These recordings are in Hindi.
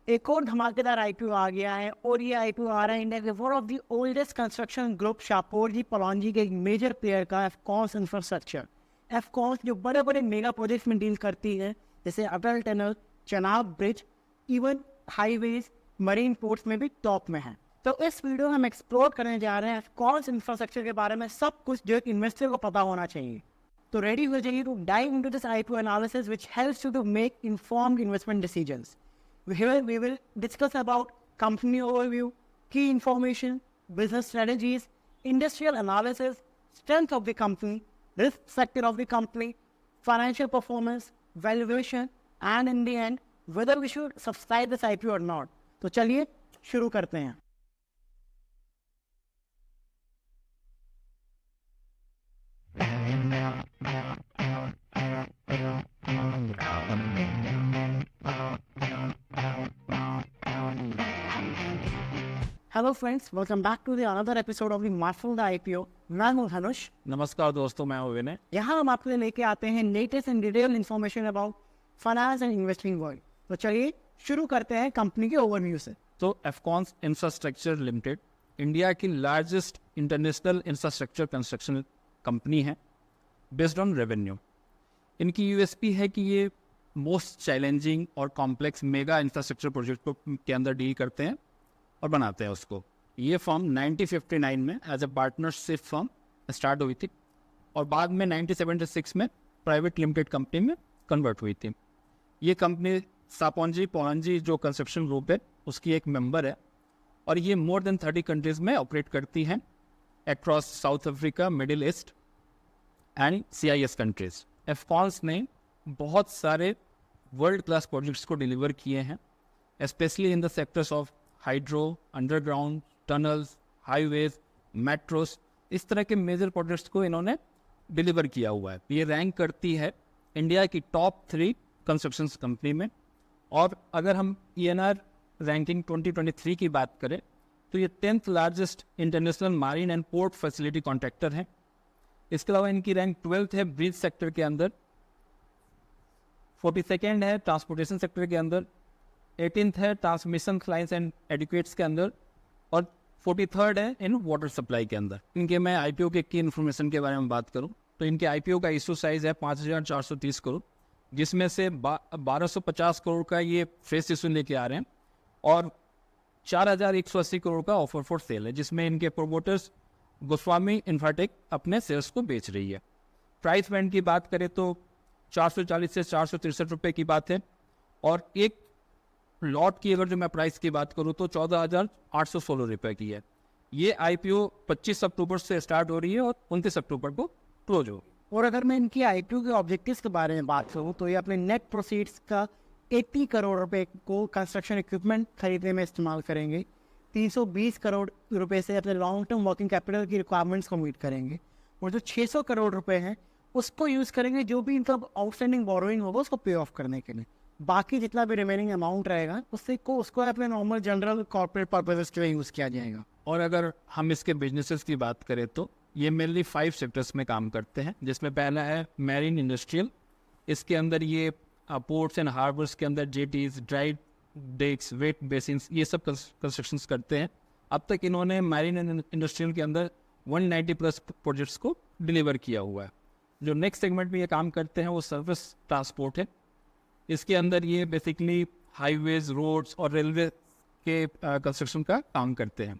एक और धमाकेदार आईपीओ आ गया है और ये आईपीओ आ रहा है इंडिया के one of the oldest construction group Shapoorji Pallonji के एक मेजर प्लेयर का एफकॉन्स इंफ्रास्ट्रक्चर। एफकॉन्स जो बड़े बड़े मेगा प्रोजेक्ट्स में डील करती है, जैसे Atal tunnel, Chenab bridge, even highways, marine ports में भी टॉप में है। तो इस वीडियो में हम एक्सप्लोर करने जा रहे हैं एफकॉन्स इंफ्रास्ट्रक्चर के बारे में सब कुछ जो एक इन्वेस्टर को पता होना चाहिए। तो रेडी हो जाइए to dive into this IPO analysis which helps you to make informed investment decisions. Here we will discuss about company overview, key information, business strategies, industrial analysis, strength of the company, risk factor of the company, financial performance, valuation, and in the end, whether we should subscribe this IPO or not. तो चलिए शुरू करते हैं। Hello friends, welcome back to the another episode of the marvel the IPO. मैं हूं धनुष। नमस्कार दोस्तों, मैं हूं विनय। यहाँ हम आपके लिए लेके आते हैं latest and detail information about finance and investing world. तो चलिए शुरू करते हैं कंपनी के ओवरव्यू से। तो एफकॉन्स इंफ्रास्ट्रक्चर लिमिटेड इंडिया की largest international infrastructure construction company है बेस्ड ऑन रेवेन्यू। इनकी यूएसपी है कि ये मोस्ट चैलेंजिंग और कॉम्प्लेक्स मेगा इंफ्रास्ट्रक्चर प्रोजेक्ट को के अंदर डील करते हैं और बनाते हैं उसको। ये फर्म 1959 में as a partnership firm start हुई थी और बाद में 1976 में प्राइवेट लिमिटेड कंपनी में कन्वर्ट हुई थी। ये कंपनी सापोंजी पौंजी जो कंस्ट्रक्शन ग्रुप है उसकी एक मेंबर है और ये मोर देन 30 कंट्रीज़ में ऑपरेट करती हैं across south Africa, middle east and CIS countries. Afcons ने बहुत सारे वर्ल्ड क्लास प्रोजेक्ट्स को डिलीवर किए हैं, specially in the sectors of hydro, underground, tunnels, highways, metros. इस तरह के मेजर प्रोजेक्ट्स को इन्होंने डिलीवर किया हुआ है। ये रैंक करती है इंडिया की टॉप 3 कंस्ट्रक्शन कंपनी में। और अगर हम ENR रैंकिंग 2023 की बात करें तो ये 10th largest international marine and port facility contractor हैं। इसके अलावा इनकी रैंक 12th है ब्रिज सेक्टर के अंदर, 42nd है ट्रांसपोर्टेशन सेक्टर के अंदर, 18th है ट्रांसमिशन लाइन्स एंड एडिक्वेट्स के अंदर और 43rd है इन वाटर सप्लाई के अंदर। इनके मैं IPO के की इन्फॉर्मेशन के बारे में बात करूं तो इनके IPO का इशू साइज है 5,430 करोड़, जिसमें से 1250 करोड़ का ये फ्रेश इशू लेके आ रहे हैं और 4,180 करोड़ का ऑफर फॉर सेल है, जिसमें इनके प्रोमोटर्स गोस्वामी इंफ्राटेक अपने शेयर्स को बेच रही है। प्राइस बैंड की बात करें तो 440 से 463 रुपये की बात है और एक लॉट की अगर जो मैं प्राइस की बात करूं तो 14,816 रुपये की है। ये IPO 25 अक्टूबर से स्टार्ट हो रही है और 29 अक्टूबर को क्लोज होगी। और अगर मैं इनकी IPO के ऑब्जेक्टिव्स के बारे में बात करूँ तो ये अपने नेट प्रोसीड्स का 80 करोड़ रुपए को कंस्ट्रक्शन इक्विपमेंट खरीदने में इस्तेमाल करेंगे, 320 करोड़ रुपए से अपने लॉन्ग टर्म वर्किंग कैपिटल की रिक्वायरमेंट्स को मीट करेंगे और जो 600 करोड़ रुपए हैं उसको यूज़ करेंगे जो भी इनका आउटस्टैंडिंग बोरोइंग होगा उसको पे ऑफ करने के लिए। बाकी जितना भी रिमेनिंग अमाउंट रहेगा उसको अपने नॉर्मल जनरल कॉर्पोरेट पर्पसेस के लिए यूज़ किया जाएगा। और अगर हम इसके बिजनेसेस की बात करें तो ये मेनली 5 सेक्टर्स में काम करते हैं, जिसमें पहला है मैरीन इंडस्ट्रियल। इसके अंदर ये पोर्ट्स एंड हार्बर्स के अंदर जेटीज, ड्राई डेक्स, वेट बेसिन्स, ये सब कंस्ट्रक्शंस करते हैं। अब तक इन्होंने मैरीन इंडस्ट्रियल के अंदर 190+ प्रोजेक्ट्स को डिलीवर किया हुआ है। जो नेक्स्ट सेगमेंट में ये काम करते हैं वो सर्विस ट्रांसपोर्ट है। इसके अंदर ये बेसिकली हाईवेज, रोड्स और रेलवे के कंस्ट्रक्शन का काम करते हैं।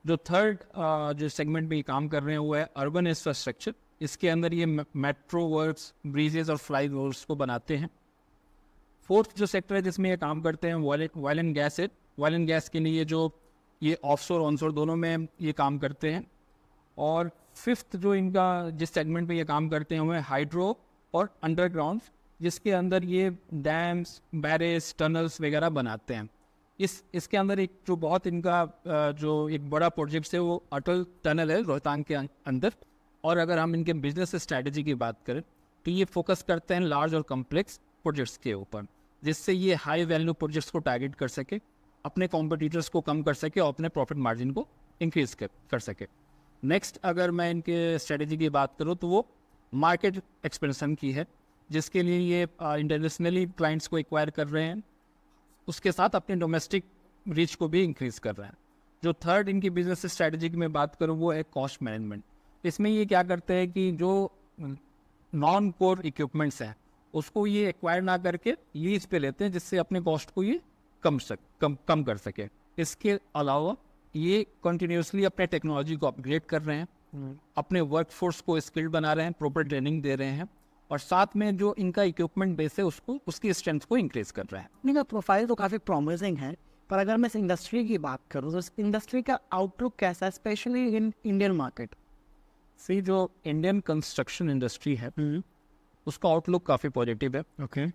जो थर्ड जो सेगमेंट में ये काम कर रहे हैं वो है अर्बन इंफ्रास्ट्रक्चर। इसके अंदर ये मेट्रो वर्क्स, ब्रिजेस और फ्लाई ओवर्स को बनाते हैं। फोर्थ जो सेक्टर है जिसमें ये काम करते हैं ऑयल एंड गैस है। ऑयल एंड गैस के लिए ये ऑफशोर ऑनशोर दोनों में ये काम करते हैं। और फिफ्थ जो इनका जिस सेगमेंट में ये काम करते हैं वो है हाइड्रो और अंडरग्राउंड, जिसके अंदर ये डैम्स, बैरेज, टनल्स वगैरह बनाते हैं। इसके अंदर एक जो बहुत इनका जो एक बड़ा प्रोजेक्ट है वो अटल टनल है रोहतांग के अंदर। और अगर हम इनके बिजनेस स्ट्रैटेजी की बात करें तो ये फोकस करते हैं लार्ज और कम्प्लेक्स प्रोजेक्ट्स के ऊपर, जिससे ये हाई वैल्यू प्रोजेक्ट्स को टारगेट कर सके, अपने कॉम्पिटिटर्स को कम कर सके और अपने प्रॉफिट मार्जिन को इंक्रीज कर सके। नेक्स्ट अगर मैं इनके स्ट्रेटेजी की बात करूँ तो वो मार्केट एक्सपेंशन की है, जिसके लिए ये इंटरनेशनली क्लाइंट्स को एक्वायर कर रहे हैं। उसके साथ अपने डोमेस्टिक रीच को भी इंक्रीज कर रहे हैं। जो थर्ड इनकी बिजनेस स्ट्रेटजी की मैं बात करूँ वो है कॉस्ट मैनेजमेंट। इसमें ये क्या करते हैं कि जो नॉन कोर इक्विपमेंट्स हैं उसको ये एक्वायर ना करके लीज पे लेते हैं, जिससे अपने कॉस्ट को ये कम कर सके। इसके अलावा ये कंटिन्यूसली अपने टेक्नोलॉजी को अपग्रेड कर रहे हैं, अपने वर्कफोर्स को स्किल्ड बना रहे हैं, प्रॉपर ट्रेनिंग दे रहे हैं, और साथ में जो इनका इक्विपमेंट बेस है उसको उसकी स्ट्रेंथ को इंक्रीज कर रहे हैं। इनका प्रोफाइल तो काफ़ी प्रॉमिसिंग है, पर अगर मैं इस इंडस्ट्री की बात करूँ तो इस इंडस्ट्री का आउटलुक कैसा है, स्पेशली इन इंडियन मार्केट? सी जो इंडियन कंस्ट्रक्शन इंडस्ट्री है उसका आउटलुक काफ़ी पॉजिटिव है। ओके।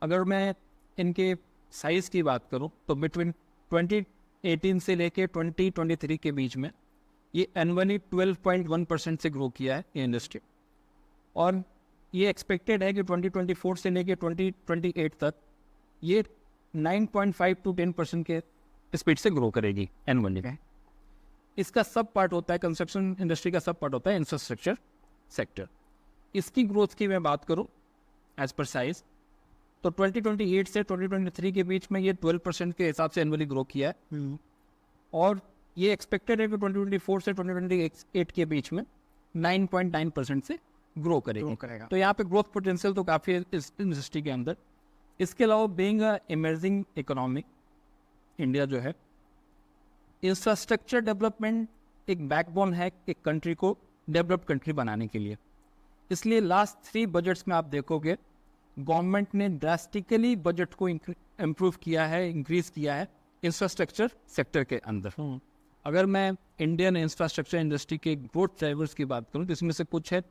अगर मैं इनके साइज की बात करूं तो बिटवीन 2018 से लेके 2023 के बीच में ये एनुअली 12.1% से ग्रो किया है ये इंडस्ट्री, और ये एक्सपेक्टेड है कि 2024 से लेके 2028 तक ये 9.5 to 10% के स्पीड से ग्रो करेगी एनुअली। इसका सब पार्ट होता है, कंस्ट्रक्शन इंडस्ट्री का सब पार्ट होता है इंफ्रास्ट्रक्चर सेक्टर। इसकी ग्रोथ की मैं बात करूं एज पर साइज तो 2028 से 2023 के बीच में ये 12% के हिसाब से एनुअली ग्रो किया है, और ये एक्सपेक्टेड है कि 2024 से 2028 के बीच में 9.9% से ग्रो करेगा। तो यहाँ पे ग्रोथ पोटेंशियल तो काफ़ी है इस इंडस्ट्री के अंदर। इसके अलावा being a emerging economy, India जो है इंफ्रास्ट्रक्चर डेवलपमेंट एक बैकबोन है एक कंट्री को डेवलप्ड कंट्री बनाने के लिए। इसलिए लास्ट 3 बजट्स में आप देखोगे गवर्नमेंट ने ड्रास्टिकली बजट को इम्प्रूव किया है, इंक्रीज किया है इंफ्रास्ट्रक्चर सेक्टर के अंदर। अगर मैं इंडियन इंफ्रास्ट्रक्चर इंडस्ट्री के ग्रोथ ड्राइवर्स की बात करूं तो इसमें से कुछ है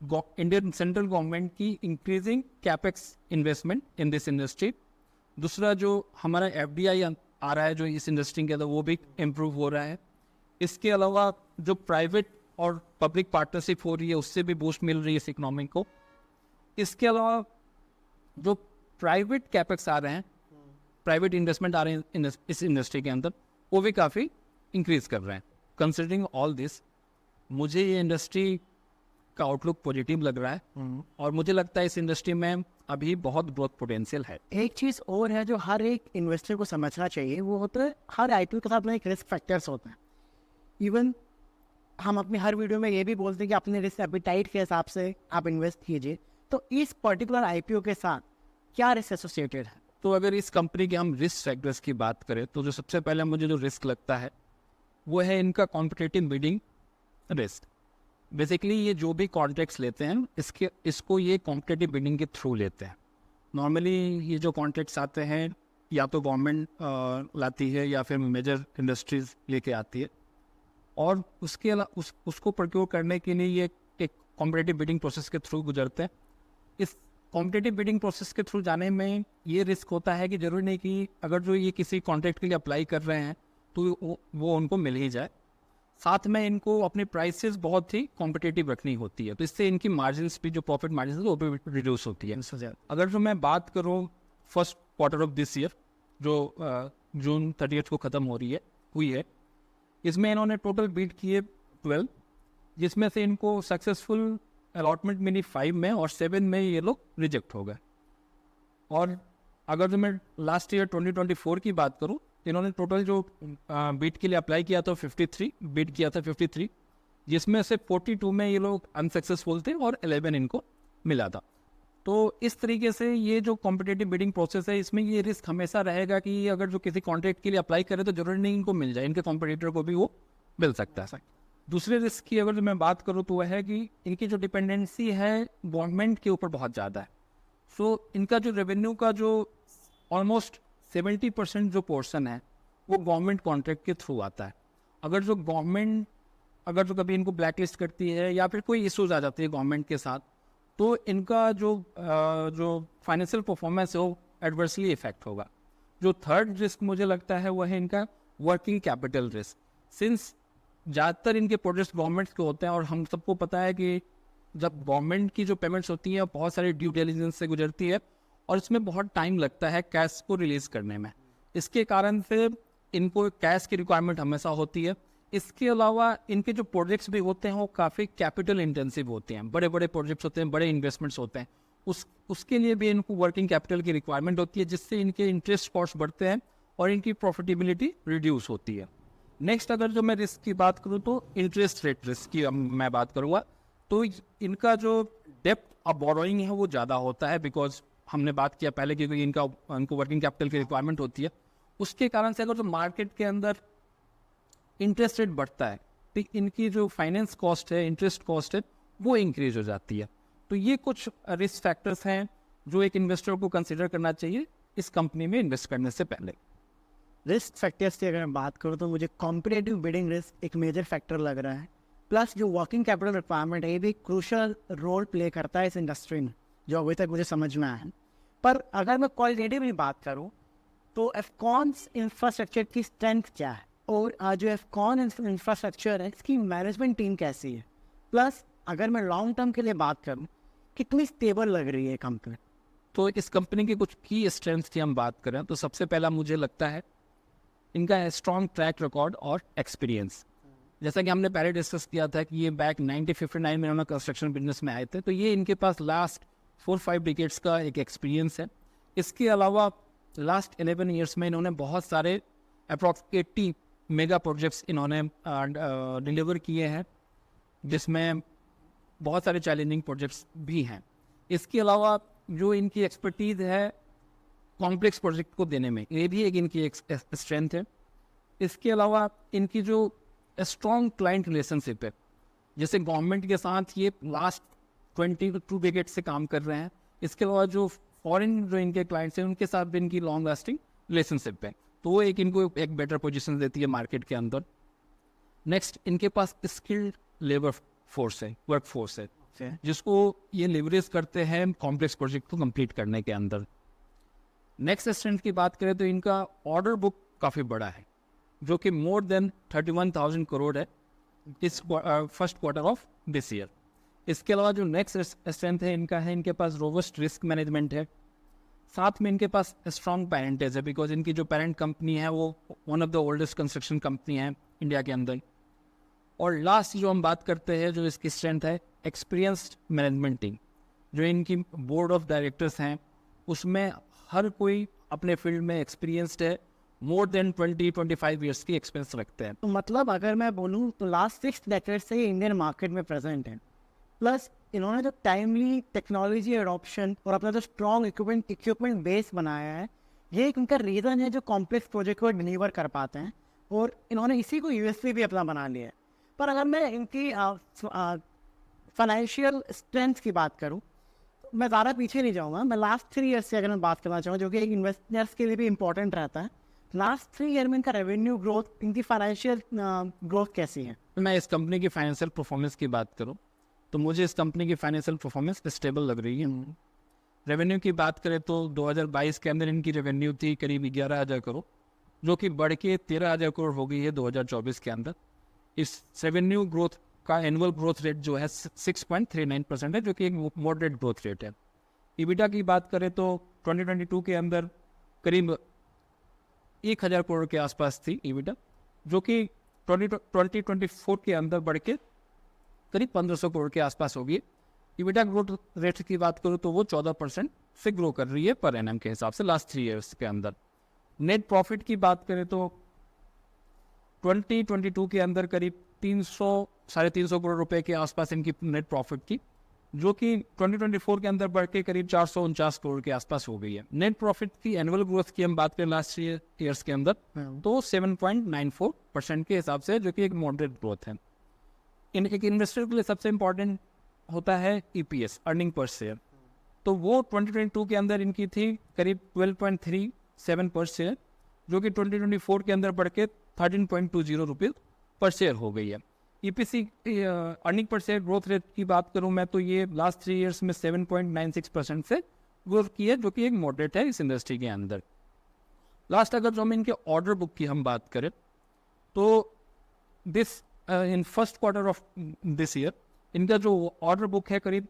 इंडियन सेंट्रल गवर्नमेंट की increasing capex investment in this industry. दूसरा जो हमारा एफडीआई आ रहा है जो इस इंडस्ट्री के अंदर वो भी इम्प्रूव हो रहा है। इसके अलावा जो प्राइवेट और पब्लिक पार्टनरशिप हो रही है उससे भी बूस्ट मिल रही है इस इकोनॉमी को। इसके अलावा जो प्राइवेट कैपेक्स आ रहे हैं, प्राइवेट इन्वेस्टमेंट आ रहे हैं इस इंडस्ट्री के अंदर, वो भी काफ़ी इंक्रीज कर रहे हैं। कंसिडरिंग ऑल दिस मुझे ये इंडस्ट्री का आउटलुक पॉजिटिव लग रहा है, और मुझे लगता है इस इंडस्ट्री में अभी बहुत ग्रोथ पोटेंशियल है। एक चीज़ और है जो हर एक इन्वेस्टर को समझना चाहिए, वो होता है हर आईपीओ के साथ में एक रिस्क फैक्टर्स होते हैं। इवन हम अपने हर वीडियो में ये भी बोलते हैं कि अपने रिस्क एपिटाइट के हिसाब से आप इन्वेस्ट कीजिए। तो इस पर्टिकुलर आईपीओ के साथ क्या रिस्क एसोसिएटेड है? तो अगर इस कंपनी के हम रिस्क फैक्टर्स की बात करें तो जो सबसे पहले मुझे जो रिस्क लगता है वो है इनका कॉम्पिटिटिव बिडिंग रिस्क। बेसिकली ये जो भी कॉन्ट्रैक्ट्स लेते हैं इसको ये कॉम्पिटिटिव बिडिंग के थ्रू लेते हैं। नॉर्मली ये जो कॉन्ट्रैक्ट्स आते हैं या तो गवर्नमेंट लाती है या फिर मेजर इंडस्ट्रीज लेके आती है, और उसके अलावा उसको प्रोक्योर करने के लिए ये एक कॉम्पिटिटिव बिडिंग प्रोसेस के थ्रू गुजरते हैं। इस कॉम्पिटिटिव बिडिंग प्रोसेस के थ्रू जाने में ये रिस्क होता है कि जरूरी नहीं कि अगर जो ये किसी कॉन्ट्रैक्ट के लिए अप्लाई कर रहे हैं तो वो उनको मिल ही जाए। साथ में इनको अपनी प्राइसेस बहुत ही कॉम्पिटिटिव रखनी होती है, तो इससे इनकी मार्जिन्स भी, जो प्रॉफिट मार्जिन है वो भी रिड्यूस होती है। अगर जो मैं बात करूँ first quarter of this year जो जून 30 को ख़त्म हुई है, इसमें इन्होंने टोटल बीट किए 12, जिसमें से इनको सक्सेसफुल अलॉटमेंट मिली 5 में और 7 में ये लोग रिजेक्ट हो गए। और अगर जो मैं लास्ट ईयर 2024 की बात करूँ, इन्होंने टोटल जो बीट के लिए अप्लाई किया था 53 बीट किया था 53, जिसमें से 42 में ये लोग अनसक्सेसफुल थे और 11 इनको मिला था। तो इस तरीके से ये जो कॉम्पिटिटिव बिडिंग प्रोसेस है इसमें ये रिस्क हमेशा रहेगा कि अगर जो किसी कॉन्ट्रैक्ट के लिए अप्लाई करे तो जरूरी नहीं इनको मिल जाए, इनके कॉम्पिटिटर को भी वो मिल सकता है। दूसरे रिस्क की अगर मैं बात करूँ तो वह है कि इनकी जो डिपेंडेंसी है गवर्नमेंट के ऊपर बहुत ज़्यादा है। सो इनका जो रेवेन्यू का जो ऑलमोस्ट 70% जो पोर्शन है वो गवर्नमेंट कॉन्ट्रैक्ट के थ्रू आता है। अगर जो गवर्नमेंट कभी इनको ब्लैकलिस्ट करती है या फिर कोई इश्यूज आ जाती है गवर्नमेंट के साथ, तो इनका जो फाइनेंशियल परफॉर्मेंस है वो एडवर्सली इफेक्ट होगा। जो थर्ड रिस्क मुझे लगता है वो है इनका वर्किंग कैपिटल रिस्क। सिंस ज़्यादातर इनके प्रोजेक्ट्स गवर्नमेंट के होते हैं और हम सबको पता है कि जब गवर्नमेंट की जो पेमेंट्स होती हैं बहुत सारी ड्यू डिलिजेंस से गुजरती है और इसमें बहुत टाइम लगता है कैश को रिलीज करने में। इसके कारण से इनको कैश की रिक्वायरमेंट हमेशा होती है। इसके अलावा इनके जो प्रोजेक्ट्स भी होते हैं वो काफ़ी कैपिटल इंटेंसिव होते हैं, बड़े बड़े प्रोजेक्ट्स होते हैं, बड़े इन्वेस्टमेंट्स होते हैं, उसके लिए भी इनको वर्किंग कैपिटल की रिक्वायरमेंट होती है, जिससे इनके इंटरेस्ट कॉस्ट बढ़ते हैं और इनकी प्रॉफिटेबिलिटी रिड्यूस होती है। नेक्स्ट अगर जो मैं रिस्क की बात करूँ तो इंटरेस्ट रेट रिस्क की मैं बात करूँगा, तो इनका जो डेप्थ ऑफ बोरोइंग है वो ज़्यादा होता है, बिकॉज हमने बात किया पहले कि इनको वर्किंग कैपिटल की रिक्वायरमेंट होती है। उसके कारण से अगर जो मार्केट के अंदर इंटरेस्ट रेट बढ़ता है तो इनकी जो फाइनेंस कॉस्ट है, इंटरेस्ट कॉस्ट है, वो इंक्रीज हो जाती है। तो ये कुछ रिस्क फैक्टर्स हैं जो एक इन्वेस्टर को कंसिडर करना चाहिए इस कंपनी में इन्वेस्ट करने से पहले। रिस्क फैक्टर्स की अगर मैं बात करूँ तो मुझे कॉम्पिटेटिव बिडिंग रिस्क एक मेजर फैक्टर लग रहा है, प्लस जो वर्किंग कैपिटल रिक्वायरमेंट है ये भी क्रूशल रोल प्ले करता है इस इंडस्ट्री में, जो अभी तक मुझे समझ में आया है। पर अगर मैं क्वालिटेटिवली बात करूँ तो एफकॉन्स इंफ्रास्ट्रक्चर की स्ट्रेंथ क्या है, और जो एफकॉन इंफ्रास्ट्रक्चर है इसकी मैनेजमेंट टीम कैसी है, प्लस अगर मैं लॉन्ग टर्म के लिए बात करूँ कितनी स्टेबल लग रही है कंपनी। तो इस कंपनी की कुछ की स्ट्रेंथ की हम बात करें तो सबसे पहला मुझे लगता है इनका स्ट्रॉन्ग ट्रैक रिकॉर्ड और एक्सपीरियंस। जैसा कि हमने पहले डिस्कस किया था कि ये बैक 1959 में उन्होंने कंस्ट्रक्शन बिजनेस में आए थे, तो ये इनके पास लास्ट 4-5 डिकेड्स का एक एक्सपीरियंस है। इसके अलावा लास्ट 11 ईयर्स में इन्होंने बहुत सारे अप्रॉक्स 80 मेगा प्रोजेक्ट्स इन्होंने डिलीवर किए हैं, जिसमें बहुत सारे चैलेंजिंग प्रोजेक्ट्स भी हैं। इसके अलावा जो इनकी एक्सपर्टीज़ है कॉम्प्लेक्स प्रोजेक्ट को देने में, ये भी एक इनकी एक स्ट्रेंथ है। इसके अलावा इनकी जो स्ट्रॉन्ग क्लाइंट रिलेशनशिप है, जैसे गवर्नमेंट के साथ ये लास्ट 22 डिकेड से काम कर रहे हैं। इसके अलावा जो फॉरेन जो इनके क्लाइंट्स हैं उनके साथ भी इनकी लॉन्ग लास्टिंग रिलेशनशिप है, तो वो एक इनको एक बेटर पोजीशन देती है मार्केट के अंदर। नेक्स्ट, इनके पास स्किल्ड लेबर फोर्स है, वर्क फोर्स है, जिसको ये लेवरेज करते हैं कॉम्प्लेक्स प्रोजेक्ट को कंप्लीट करने के अंदर। नेक्स्ट स्ट्रेंथ की बात करें तो इनका ऑर्डर बुक काफ़ी बड़ा है, जो कि मोर देन 31,000 करोड़ है इस first quarter of this year. इसके अलावा जो नेक्स्ट स्ट्रेंथ है इनका है, इनके पास रोबस्ट रिस्क मैनेजमेंट है, साथ में इनके पास स्ट्रॉन्ग पेरेंटेज है, बिकॉज इनकी जो पेरेंट कंपनी है वो one of the oldest construction company है इंडिया के अंदर। और लास्ट जो हम बात करते हैं जो इसकी स्ट्रेंथ है, एक्सपीरियंस्ड मैनेजमेंट टीम। जो इनकी बोर्ड ऑफ डायरेक्टर्स हैं उसमें हर कोई अपने फील्ड में एक्सपीरियंस्ड है, मोर देन 20-25 ईयर्स की एक्सपीरियंस रखते हैं। तो मतलब अगर मैं बोलूँ तो लास्ट 6 डेकेड से ये इंडियन मार्केट में प्रेजेंट है, प्लस इन्होंने जो टाइमली टेक्नोलॉजी एडॉप्शन और अपना जो स्ट्रॉन्ग इक्विपमेंट बेस बनाया है, ये एक उनका रीज़न है जो कॉम्प्लेक्स प्रोजेक्ट को डिलीवर कर पाते हैं, और इन्होंने इसी को यूएसपी भी अपना बना लिया है। पर अगर मैं इनकी फाइनेंशियल स्ट्रेंथ की बात करूँ तो मैं ज़्यादा पीछे नहीं जाऊँगा। मैं लास्ट 3 ईयर्स से अगर मैं बात करना चाहूँ, जो कि एक इन्वेस्टर्स के लिए भी इंपॉर्टेंट रहता है, लास्ट 3 ईयर में इनका रेवेन्यू ग्रोथ, इनकी फाइनेंशियल ग्रोथ कैसी है। मैं इस कंपनी की फाइनेंशियल परफॉर्मेंस की बात करूं तो मुझे इस कंपनी की फाइनेंशियल परफॉर्मेंस स्टेबल लग रही है। रेवेन्यू की बात करें तो 2022 के अंदर इनकी रेवेन्यू थी करीब 11,000 करोड़, जो कि बढ़ के 13,000 करोड़ हो गई है 2024 के अंदर। इस रेवेन्यू ग्रोथ का एनुअल ग्रोथ रेट जो है 6.39% है, जो कि एक मॉडरेट ग्रोथ रेट है। ईबिटा की बात करें तो 2022 के अंदर करीब 1,000 करोड़ के आसपास थी ईबिटा, जो कि 2024 के अंदर बढ़ के करीब 1,500 करोड़ के आसपास होगी। ईबिटा ग्रोथ रेट की बात करूँ तो वो 14% से ग्रो कर रही है पर एनएम के हिसाब से लास्ट 3 ईयर्स के अंदर। नेट प्रॉफिट की बात करें तो 2022 के अंदर करीब 300-350 करोड़ रुपए के आसपास इनकी नेट प्रॉफिट थी, जो कि 2024 के अंदर बढ़ के करीब 449 करोड़ के आसपास हो गई है। नेट प्रॉफिट की एनुअल ग्रोथ की हम बात करें लास्ट 3 ईयर्स के अंदर तो 7.94% के हिसाब से, जो कि एक मॉडरेट ग्रोथ है। एक इन्वेस्टर के लिए सबसे इंपॉर्टेंट होता है ईपीएस, अर्निंग पर शेयर, तो वो 2022 के अंदर इनकी थी करीब 12.37 पर शेयर, जो कि 2024 के अंदर बढ़ के 13.20 रुपये पर शेयर हो गई है। EPC earning per share growth rate की बात करूं मैं तो ये लास्ट 3 ईयर्स में 7.96% से ग्रोथ की है, जो कि एक मॉडरेट है इस इंडस्ट्री के अंदर। लास्ट अगर जो हम इनके ऑर्डर बुक की हम बात करें तो this in first quarter of this year इनका जो ऑर्डर बुक है करीब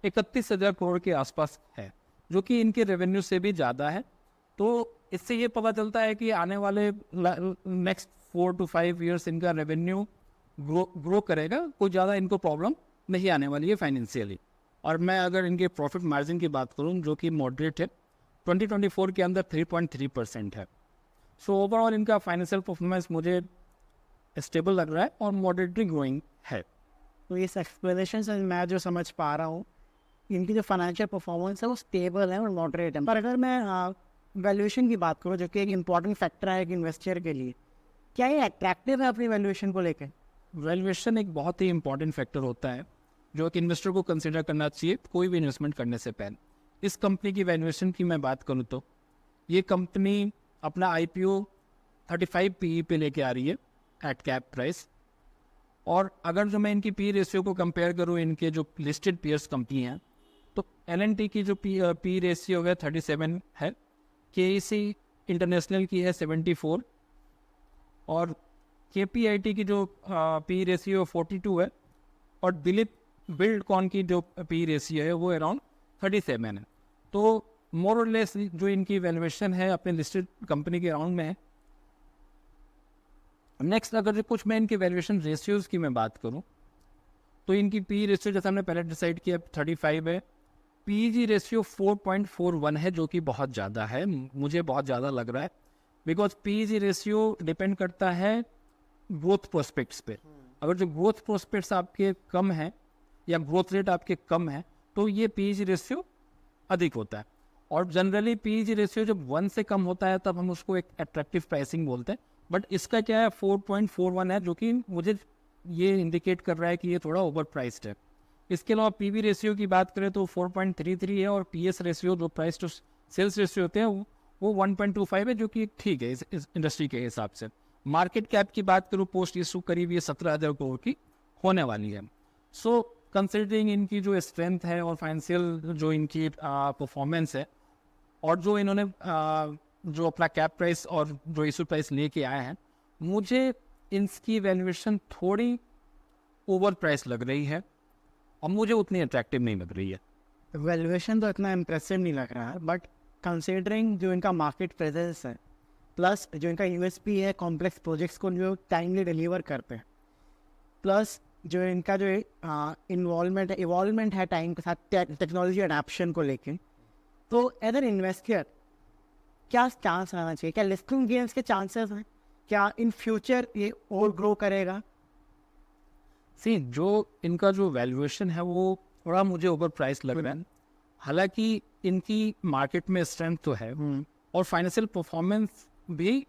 31,000 करोड़ के आसपास है, जो कि इनके रेवेन्यू से भी ज़्यादा है। तो इससे ये पता चलता है कि आने वाले नेक्स्ट 4 to 5 ईयर्स इनका रेवेन्यू ग्रो करेगा, कोई ज़्यादा इनको प्रॉब्लम नहीं आने वाली है फाइनेंशियली। और मैं अगर इनके प्रॉफिट मार्जिन की बात करूँ जो कि मॉडरेट है, 2024 के अंदर 3.3% है। सो ओवरऑल इनका फाइनेंशियल परफॉर्मेंस मुझे स्टेबल लग रहा है और मॉडरेटली ग्रोइंग है। तो इस एक्सप्लेनेशन से मैं जो समझ पा रहा हूँ, इनकी जो फाइनेंशियल परफॉर्मेंस है वो स्टेबल है और मॉडरेट है। पर अगर मैं वैल्यूएशन की बात करूँ, जो कि एक इम्पॉर्टेंट फैक्टर है एक इन्वेस्टर के लिए, क्या ये अट्रैक्टिव है अपनी वैल्यूएशन को लेकर? वैल्यूएशन एक बहुत ही इंपॉर्टेंट फैक्टर होता है जो एक इन्वेस्टर को कंसिडर करना चाहिए कोई भी इन्वेस्टमेंट करने से पहले। इस कंपनी की वैल्यूएशन की मैं बात करूँ तो ये कंपनी अपना IPO 35 PE पे लेके आ रही है एट कैप प्राइस। और अगर जो मैं इनकी पी रेशियो को कंपेयर करूँ इनके जो लिस्टेड पीयर्स कंपनी हैं, तो L&T की जो पी रेशियो है 37 है, KEC इंटरनेशनल की है 74 और KPIT की जो पी रेशियो 42 है और दिलीप बिल्डकॉन की जो पी रेशियो है वो अराउंड 37 है। तो मोर और लेस जो इनकी वैल्यूएशन है अपने लिस्टेड कंपनी के अराउंड में है। नेक्स्ट अगर कुछ मैं इनके वैल्यूएशन रेशियोज़ की मैं बात करूं तो इनकी पी रेशियो जैसा हमने पहले डिसाइड किया 35 है, PEG रेशियो 4.41 है जो कि बहुत ज़्यादा है, मुझे बहुत ज़्यादा लग रहा है। बिकॉज PEG रेशियो डिपेंड करता है ग्रोथ प्रोस्पेक्ट्स पे। अगर जो ग्रोथ प्रोस्पेक्ट्स आपके कम हैं या ग्रोथ रेट आपके कम है तो ये PEG रेशियो अधिक होता है। और जनरली PEG रेशियो जब 1 से कम होता है तब हम उसको एक अट्रैक्टिव प्राइसिंग बोलते हैं। बट इसका क्या है 4.41 है जो कि मुझे ये इंडिकेट कर रहा है कि ये थोड़ा ओवर प्राइस्ड है। इसके अलावा PB रेशियो की बात करें तो 4.33 है और PS रेशियो जो प्राइस टू सेल्स रेशियो होते हैं वो 1.25 है जो कि ठीक है इस इंडस्ट्री के हिसाब से। मार्केट कैप की बात करूँ पोस्ट इशू करीब ये 17,000 करोड़ की होने वाली है। सो कंसिडरिंग इनकी जो स्ट्रेंथ है और फाइनेंशियल जो इनकी परफॉर्मेंस है और जो इन्होंने जो अपना कैप प्राइस और जो इशू प्राइस लेके आए हैं, मुझे इनकी वैल्यूएशन थोड़ी ओवर प्राइस लग रही है और मुझे उतनी अट्रैक्टिव नहीं लग रही है। वैल्यूएशन तो इतना इम्प्रेसिव नहीं लग रहा है, बट कंसिडरिंग जो इन्का मार्केट प्रेजेंस है प्लस जो इनका USP है कॉम्प्लेक्स प्रोजेक्ट्स को जो टाइमली डिलीवर करते हैं, प्लस जो इनका जो इवॉल्वमेंट है टाइम के साथ टेक्नोलॉजी अडेप्शन को लेके, तो एज एन इन्वेस्टर क्या चांस आना चाहिए? क्या लिस्टिंग गेन्स के चांसेस हैं? क्या इन फ्यूचर ये और ग्रो करेगा? जो इनका जो वैल्यूएशन है वो थोड़ा मुझे ओवर प्राइस लग रहा है। हालांकि इनकी मार्केट में स्ट्रेंथ तो है और फाइनेंशियल परफॉर्मेंस भी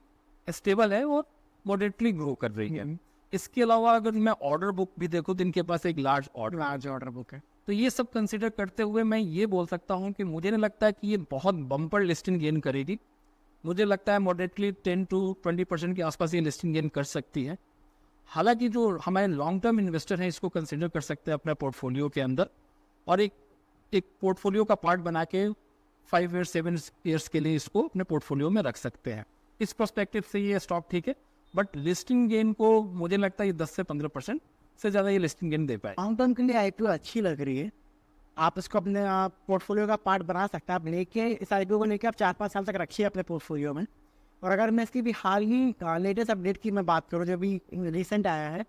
स्टेबल है और मॉडरेटली ग्रो कर रही है। इसके अलावा अगर मैं ऑर्डर बुक भी देखूँ तो इनके पास एक लार्ज ऑर्डर बुक है। तो ये सब कंसिडर करते हुए मैं ये बोल सकता हूँ कि मुझे नहीं लगता है कि ये बहुत बम्पर लिस्टिंग गेन करेगी। मुझे लगता है मॉडरेटली 10 to 20% के आसपास ये लिस्टिंग गेन कर सकती है। हालांकि जो हमारे लॉन्ग टर्म इन्वेस्टर हैं इसको कंसिडर कर सकते हैं अपने पोर्टफोलियो के अंदर और एक पोर्टफोलियो का पार्ट बना के 5 years 7 years के लिए इसको अपने पोर्टफोलियो में रख सकते हैं। इस पर्सपेक्टिव से ये स्टॉक ठीक है, बट लिस्टिंग गेन को मुझे लगता है ये 10 से 15% से ज़्यादा ये लिस्टिंग गेन दे पाए। लॉन्ग टर्म के लिए IPO अच्छी लग रही है, आप इसको अपने पोर्टफोलियो का पार्ट बना सकते हैं। आप लेके इस IPO को लेके आप 4-5 साल तक रखिए अपने पोर्टफोलियो में। और अगर मैं इसकी भी हाल ही लेटेस्ट अपडेट की मैं बात करूँ जो भी रिसेंट आया है,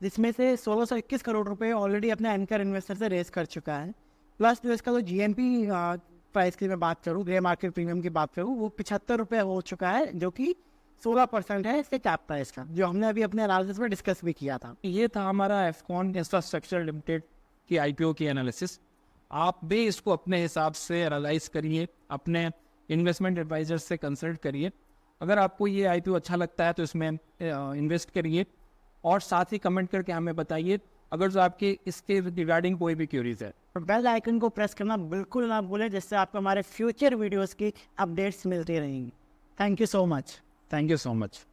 जिसमें से 1621 करोड़ रुपए ऑलरेडी अपने एंकर इन्वेस्टर से रेस कर चुका है, प्लस जो इसका जो GMP प्राइस की मैं बात करूँ, ग्रे मार्केट प्रीमियम की बात करूँ, वो 75 रुपये हो चुका है जो कि 16% है इसके कैप प्राइस का, जो हमने अभी अपने एनालिसिस में डिस्कस भी किया था। ये था हमारा एफकॉन इंफ्रास्ट्रक्चर लिमिटेड की IPO की एनालिसिस। आप भी इसको अपने हिसाब से एनालाइज करिए, अपने इन्वेस्टमेंट एडवाइजर से कंसल्ट करिए। अगर आपको ये IPO अच्छा लगता है तो इसमें इन्वेस्ट करिए और साथ ही कमेंट करके हमें बताइए अगर जो आपके इसके रिगार्डिंग कोई भी क्यूरीज है। और बेल आइकन को प्रेस करना बिल्कुल ना भूलें, जिससे आपको हमारे फ्यूचर वीडियोस की अपडेट्स मिलती रहेंगी। Thank you so much. Thank you so much.